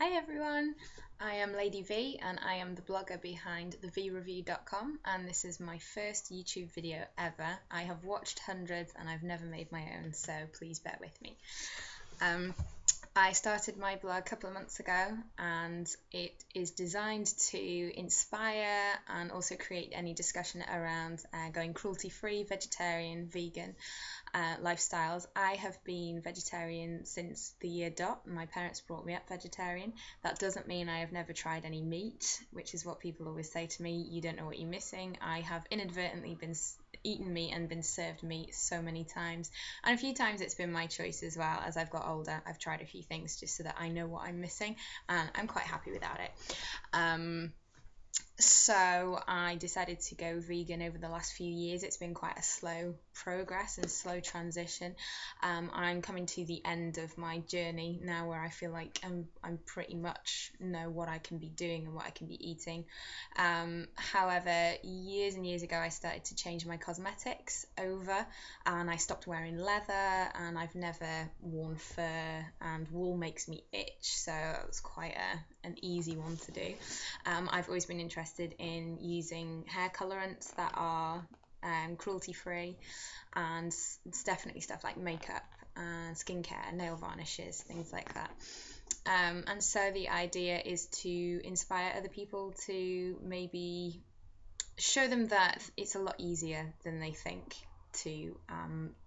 Hi everyone, I am Lady V and I am the blogger behind thevreview.com, and this is my first YouTube video ever. I have watched hundreds and I've never made my own, so please bear with me. I started my blog a couple of months ago and it is designed to inspire and also create any discussion around going cruelty-free, vegetarian, vegan lifestyles. I have been vegetarian since the year dot. My parents brought me up vegetarian. That doesn't mean I have never tried any meat, which is what people always say to me. You don't know what you're missing. I have inadvertently been eaten meat and been served meat so many times, and a few times it's been my choice as well. As I've got older, I've tried a few things just so that I know what I'm missing, and I'm quite happy without it. So I decided to go vegan over the last few years. It's been quite a slow progress and slow transition. I'm coming to the end of my journey now, where I feel like I'm pretty much know what I can be doing and what I can be eating. However, years and years ago, I started to change my cosmetics over, and I stopped wearing leather, and I've never worn fur, and wool makes me itch, so it was quite an easy one to do. I've always been interested in using hair colorants that are cruelty free, and it's definitely stuff like makeup and skincare, nail varnishes, things like that. And so the idea is to inspire other people to maybe show them that it's a lot easier than they think to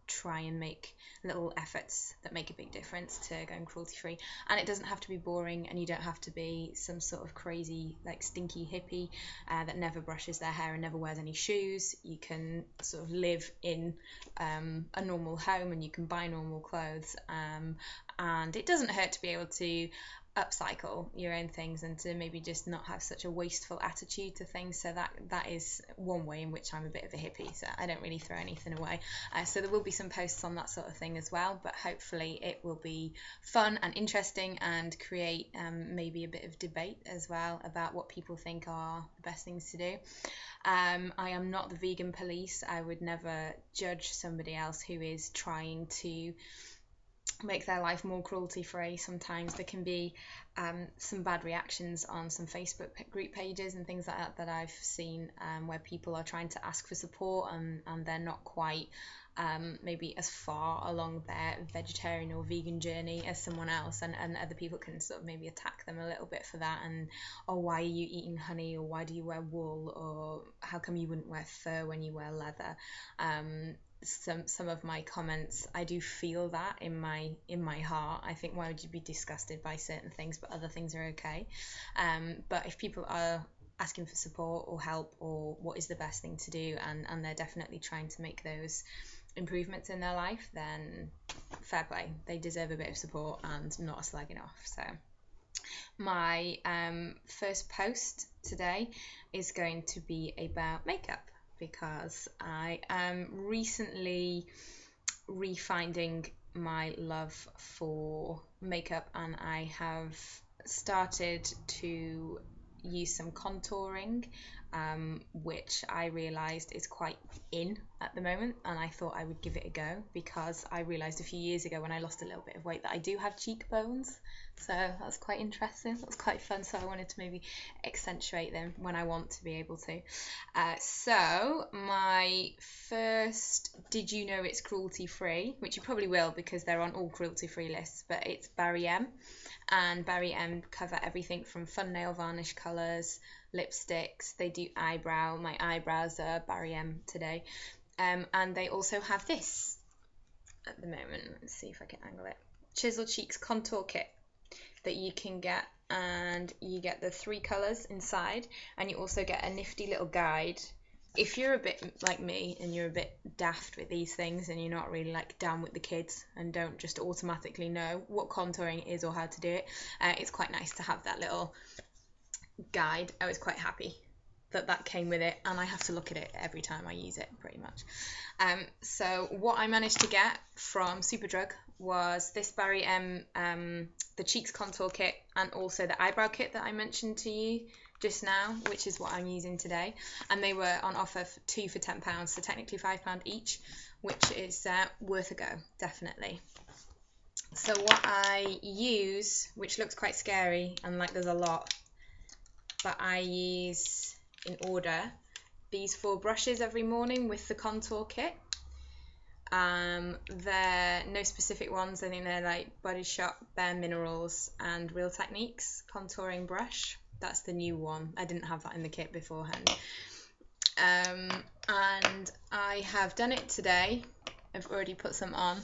try and make little efforts that make a big difference to going cruelty free. And it doesn't have to be boring, and you don't have to be some sort of crazy like stinky hippie that never brushes their hair and never wears any shoes. You can sort of live in a normal home, and you can buy normal clothes, and it doesn't hurt to be able to upcycle your own things and to maybe just not have such a wasteful attitude to things. So that is one way in which I'm a bit of a hippie, so I don't really throw anything away. So there will be some posts on that sort of thing as well, but hopefully it will be fun and interesting and create maybe a bit of debate as well about what people think are the best things to do. I am not the vegan police. I would never judge somebody else who is trying to make their life more cruelty free. Sometimes there can be some bad reactions on some Facebook group pages and things like that I've seen, where people are trying to ask for support, and they're not quite maybe as far along their vegetarian or vegan journey as someone else, and other people can sort of maybe attack them a little bit for that, and why are you eating honey, or why do you wear wool, or how come you wouldn't wear fur when you wear leather. Some of my comments, I do feel that in my heart. I think, why would you be disgusted by certain things but other things are okay? But if people are asking for support or help, or what is the best thing to do, and they're definitely trying to make those improvements in their life, then fair play. They deserve a bit of support and not a slagging off. So my first post today is going to be about makeup, because I am recently refinding my love for makeup, and I have started to use some contouring, which I realised is quite in at the moment, and I thought I would give it a go, because I realised a few years ago when I lost a little bit of weight that I do have cheekbones. So that's quite interesting. That was quite fun. So I wanted to maybe accentuate them when I want to be able to. So my first, did you know it's cruelty free? Which you probably will, because they're on all cruelty free lists, but it's Barry M. And Barry M cover everything from fun nail varnish colours, lipsticks. They do eyebrow. My eyebrows are Barry M today. And they also have this at the moment. Let's see if I can angle it. Chisel Cheeks Contour Kit that you can get, and you get the 3 colours inside, and you also get a nifty little guide. If you're a bit like me and you're a bit daft with these things, and you're not really like down with the kids and don't just automatically know what contouring is or how to do it, it's quite nice to have that little guide. I was quite happy that came with it, and I have to look at it every time I use it pretty much. So what I managed to get from Superdrug was this Barry M, the Cheeks Contour Kit, and also the eyebrow kit that I mentioned to you just now, which is what I'm using today. And they were on offer for 2 for £10, so technically £5 each, which is worth a go, definitely. So what I use, which looks quite scary and like there's a lot, but I use in order these 4 brushes every morning with the contour kit. They're no specific ones. I think they're like Body Shop, Bare Minerals and Real Techniques contouring brush. That's the new one. I didn't have that in the kit beforehand. And I have done it today. I've already put some on.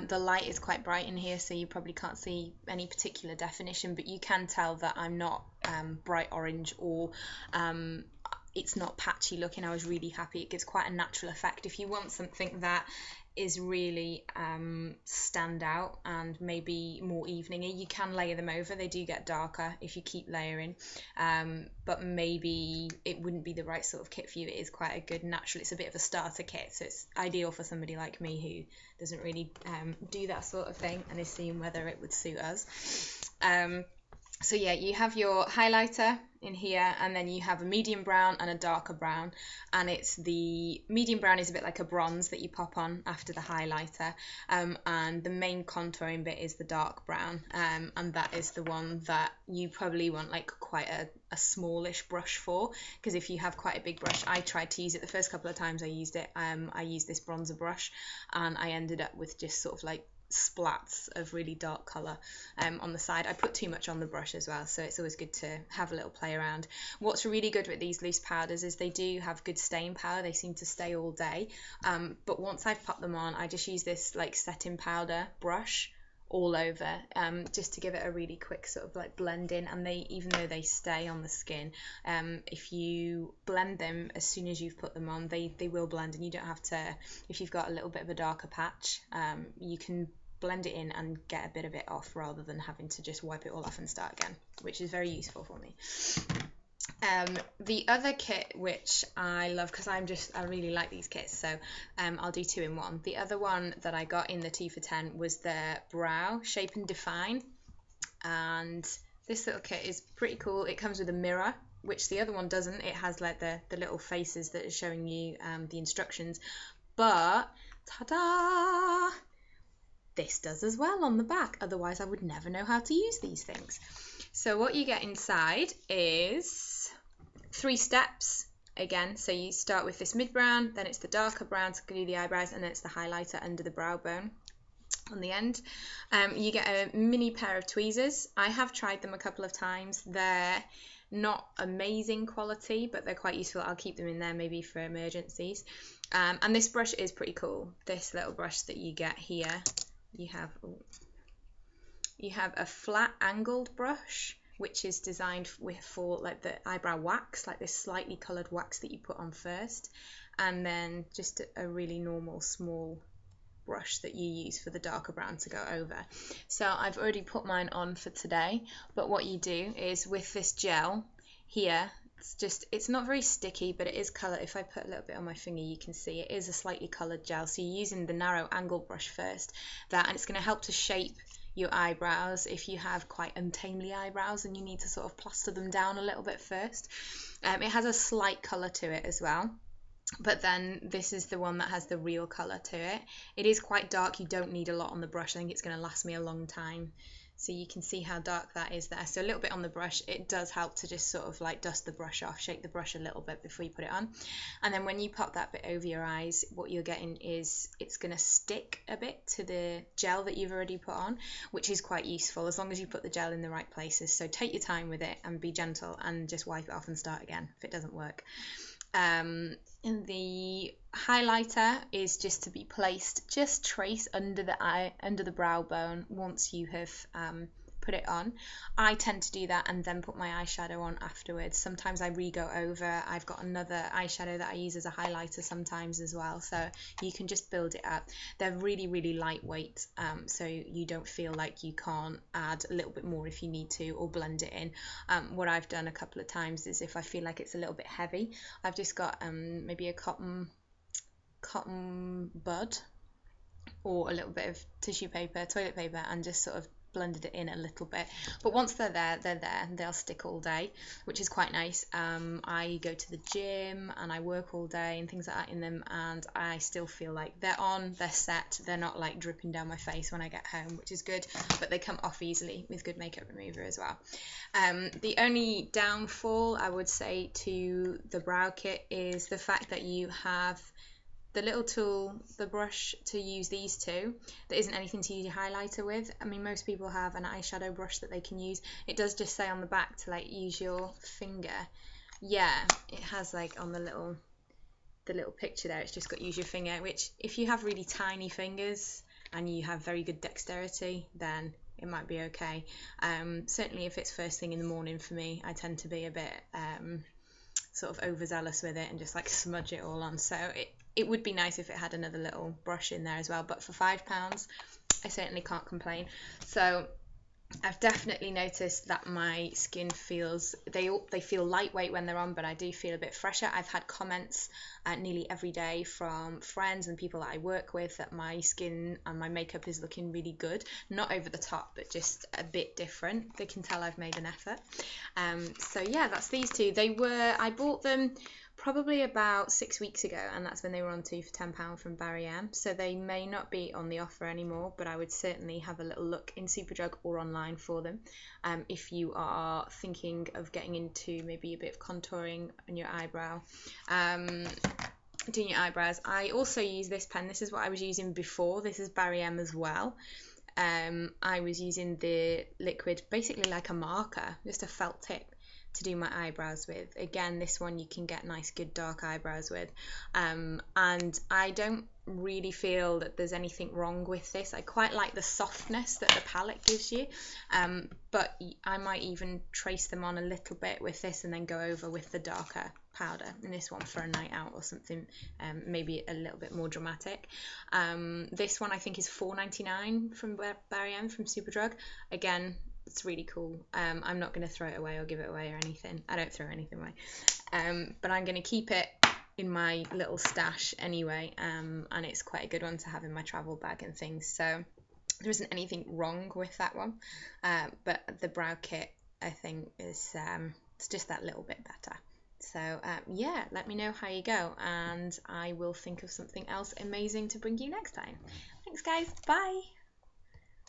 The light is quite bright in here, so you probably can't see any particular definition, but you can tell that I'm not bright orange or it's not patchy looking. I was really happy. It gives quite a natural effect. If you want something that is really stand out and maybe more eveningy, you can layer them over. They do get darker if you keep layering, but maybe it wouldn't be the right sort of kit for you. It is quite a good natural, it's a bit of a starter kit, so it's ideal for somebody like me who doesn't really do that sort of thing and is seeing whether it would suit us. So yeah, you have your highlighter in here, and then you have a medium brown and a darker brown, and it's the medium brown is a bit like a bronze that you pop on after the highlighter, and the main contouring bit is the dark brown, and that is the one that you probably want like quite a smallish brush for, because if you have quite a big brush, I tried to use it the first couple of times I used it, I used this bronzer brush and I ended up with just sort of like splats of really dark colour on the side. I put too much on the brush as well, so it's always good to have a little play around. What's really good with these loose powders is they do have good staying power. They seem to stay all day, but once I've popped them on, I just use this like setting powder brush all over, just to give it a really quick sort of like blend in, and they, even though they stay on the skin, if you blend them as soon as you've put them on, they will blend, and you don't have to, if you've got a little bit of a darker patch, you can blend it in and get a bit of it off rather than having to just wipe it all off and start again, which is very useful for me. The other kit which I love, because I really like these kits, so I'll do 2 in 1. The other one that I got in the 2 for 10 was the Brow Shape and Define, and this little kit is pretty cool. It comes with a mirror, which the other one doesn't. It has like the little faces that are showing you the instructions, but ta-da! This does as well on the back, otherwise I would never know how to use these things. So what you get inside is 3 steps again. So you start with this mid brown, then it's the darker brown to do the eyebrows, and then it's the highlighter under the brow bone on the end. You get a mini pair of tweezers. I have tried them a couple of times. They're not amazing quality, but they're quite useful. I'll keep them in there maybe for emergencies. And this brush is pretty cool. This little brush that you get here, you have a flat angled brush, which is designed for like the eyebrow wax, like this slightly coloured wax that you put on first, and then just a really normal small brush that you use for the darker brown to go over. So I've already put mine on for today, but what you do is with this gel here, it's not very sticky, but it is colour. If I put a little bit on my finger, you can see it is a slightly coloured gel. So you're using the narrow angle brush first, and it's going to help to shape your eyebrows if you have quite untamely eyebrows and you need to sort of plaster them down a little bit first. It has a slight colour to it as well, but then this is the one that has the real colour to it. It is quite dark. You don't need a lot on the brush. I think it's going to last me a long time. So you can see how dark that is there. So a little bit on the brush, it does help to just sort of like dust the brush off, shake the brush a little bit before you put it on. And then when you pop that bit over your eyes, what you're getting is it's going to stick a bit to the gel that you've already put on, which is quite useful as long as you put the gel in the right places. So take your time with it and be gentle and just wipe it off and start again if it doesn't work. And the highlighter is just to be placed, just trace under the eye, under the brow bone once you have put it on. I tend to do that and then put my eyeshadow on afterwards. Sometimes I re-go over. I've got another eyeshadow that I use as a highlighter sometimes as well, so you can just build it up. They're really, really lightweight, so you don't feel like you can't add a little bit more if you need to, or blend it in. What I've done a couple of times is if I feel like it's a little bit heavy, I've just got maybe a cotton bud or a little bit of tissue paper, toilet paper, and just sort of blended it in a little bit, but once they're there, they'll stick all day, which is quite nice. I go to the gym and I work all day and things like that in them, and I still feel like they're set, they're not like dripping down my face when I get home, which is good, but they come off easily with good makeup remover as well. The only downfall I would say to the brow kit is the fact that you have the little tool, the brush to use these two. There isn't anything to use your highlighter with. I mean, most people have an eyeshadow brush that they can use. It does just say on the back to like use your finger. Yeah, it has like on the little picture there, it's just got use your finger, which if you have really tiny fingers and you have very good dexterity, then it might be okay. Certainly if it's first thing in the morning for me, I tend to be a bit sort of overzealous with it and just like smudge it all on. So it would be nice if it had another little brush in there as well, but for £5 I certainly can't complain. So I've definitely noticed that my skin feels, they feel lightweight when they're on, but I do feel a bit fresher. I've had comments nearly every day from friends and people that I work with that my skin and my makeup is looking really good. Not over the top, but just a bit different. They can tell I've made an effort. So yeah, that's these two. I bought them probably about 6 weeks ago, and that's when they were on 2 for £10 from Barry M. So they may not be on the offer anymore, but I would certainly have a little look in Superdrug or online for them if you are thinking of getting into maybe a bit of contouring on your eyebrow, doing your eyebrows. I also use this pen. This is what I was using before. This is Barry M as well. I was using the liquid basically like a marker, just a felt tip, to do my eyebrows with. Again, this one you can get nice good dark eyebrows with, and I don't really feel that there's anything wrong with this. I quite like the softness that the palette gives you, but I might even trace them on a little bit with this and then go over with the darker powder in this one for a night out or something, maybe a little bit more dramatic. This one I think is $4.99 from Barry M from Superdrug. Again, it's really cool. I'm not going to throw it away or give it away or anything. I don't throw anything away, but I'm going to keep it in my little stash anyway, and it's quite a good one to have in my travel bag and things. So there isn't anything wrong with that one, but the brow kit I think is it's just that little bit better. So yeah, let me know how you go, and I will think of something else amazing to bring you next time. Thanks guys, bye.